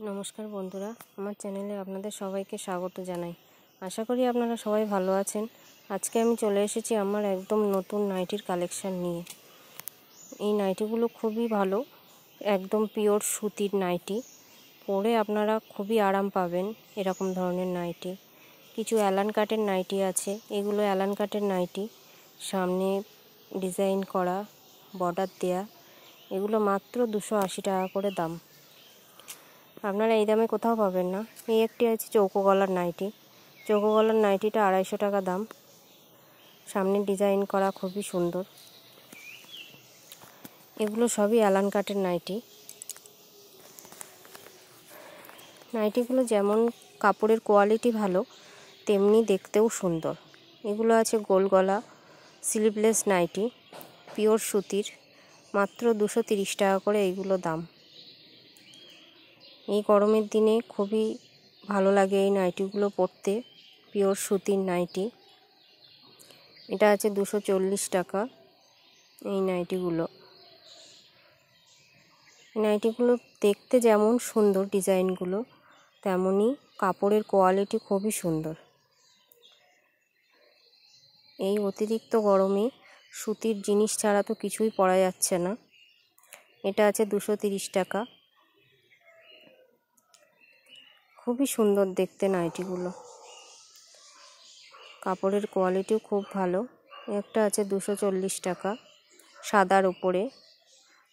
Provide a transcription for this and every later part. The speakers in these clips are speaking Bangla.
নমস্কার বন্ধুরা, আমার চ্যানেলে আপনাদের সবাইকে স্বাগত জানাই। আশা করি আপনারা সবাই ভালো আছেন। আজকে আমি চলে এসেছি আমার একদম নতুন নাইটির কালেকশান নিয়ে। এই নাইটিগুলো খুবই ভালো, একদম পিওর সুতির নাইটি। পরে আপনারা খুবই আরাম পাবেন এরকম ধরনের নাইটি। কিছু অ্যালান কাটের নাইটি আছে, এগুলো অ্যালান কাটের নাইটি, সামনে ডিজাইন করা, বর্ডার দেয়া। এগুলো মাত্র 280 টাকা করে দাম। আপনারা এই দামে কোথাও পাবেন না। এই একটি আছে চৌকো গলার নাইটি। চৌকো গলার নাইটিটা 250 টাকা দাম। সামনে ডিজাইন করা, খুবই সুন্দর। এগুলো সবই অ্যালান কাটের নাইটি। নাইটিগুলো যেমন কাপড়ের কোয়ালিটি ভালো, তেমনি দেখতেও সুন্দর। এগুলো আছে গোল গলা স্লিভলেস নাইটি, পিওর সুতির, মাত্র 230 টাকা করে এইগুলো দাম। এই গরমের দিনে খুবই ভালো লাগে এই নাইটিগুলো পরতে, পিওর সুতির নাইটি। এটা আছে 240 টাকা। এই নাইটিগুলো দেখতে যেমন সুন্দর ডিজাইনগুলো, তেমনই কাপড়ের কোয়ালিটি খুবই সুন্দর। এই অতিরিক্ত গরমে সুতির জিনিস ছাড়া তো কিছুই পরা যাচ্ছে না। এটা আছে 230 টাকা। খুবই সুন্দর দেখতে নাইটিগুলো, কাপড়ের কোয়ালিটিও খুব ভালো। একটা আছে 240 টাকা, সাদার উপরে,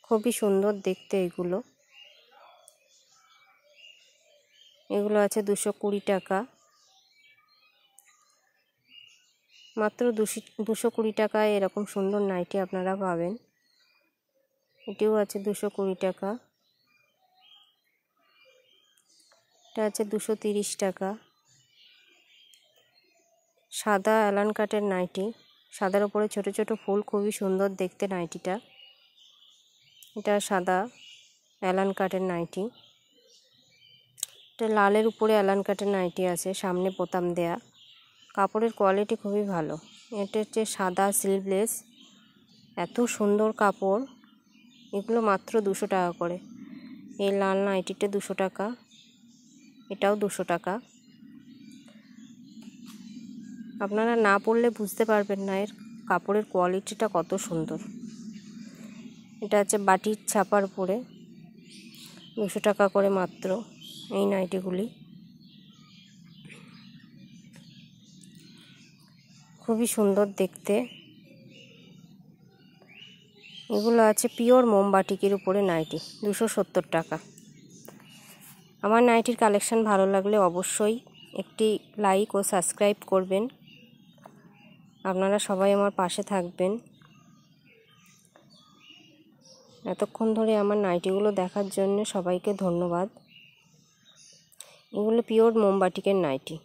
খুবই সুন্দর দেখতে এগুলো। এগুলো আছে 220 টাকা, মাত্র 220 টাকায় এরকম সুন্দর নাইটি আপনারা পাবেন। এটিও আছে 220 টাকা। এটা আছে 230 টাকা। সাদা অ্যালান কাটের নাইটি, সাদার উপরে ছোট ছোট ফুল, খুবই সুন্দর দেখতে নাইটিটা। এটা সাদা অ্যালান কাটের নাইটি। এটা লালের উপরে অ্যালান কাটের নাইটি আছে, সামনে বোতাম দেয়া। কাপড়ের কোয়ালিটি খুবই ভালো। এটা হচ্ছে সাদা স্লিভলেস, এত সুন্দর কাপড়। এগুলো মাত্র 200 টাকা করে। এই লাল নাইটিটা 200 টাকা, এটাও 200 টাকা। আপনারা না পরলে বুঝতে পারবেন না এর কাপড়ের কোয়ালিটিটা কত সুন্দর। এটা হচ্ছে বাটির ছাপার উপরে, 200 টাকা করে মাত্র এই নাইটিগুলি। খুবই সুন্দর দেখতে। এগুলো আছে পিওর মোমবাটিকের উপরে নাইটি, 270 টাকা। আমার নাইটির কালেকশন ভালো লাগলে অবশ্যই একটি লাইক ও সাবস্ক্রাইব করবেন। আপনারা সবাই আমার পাশে থাকবেন। এতক্ষণ ধরে আমার নাইটিগুলো দেখার জন্য সবাইকে ধন্যবাদ। এগুলো পিওর মোমবাটিকের নাইটি।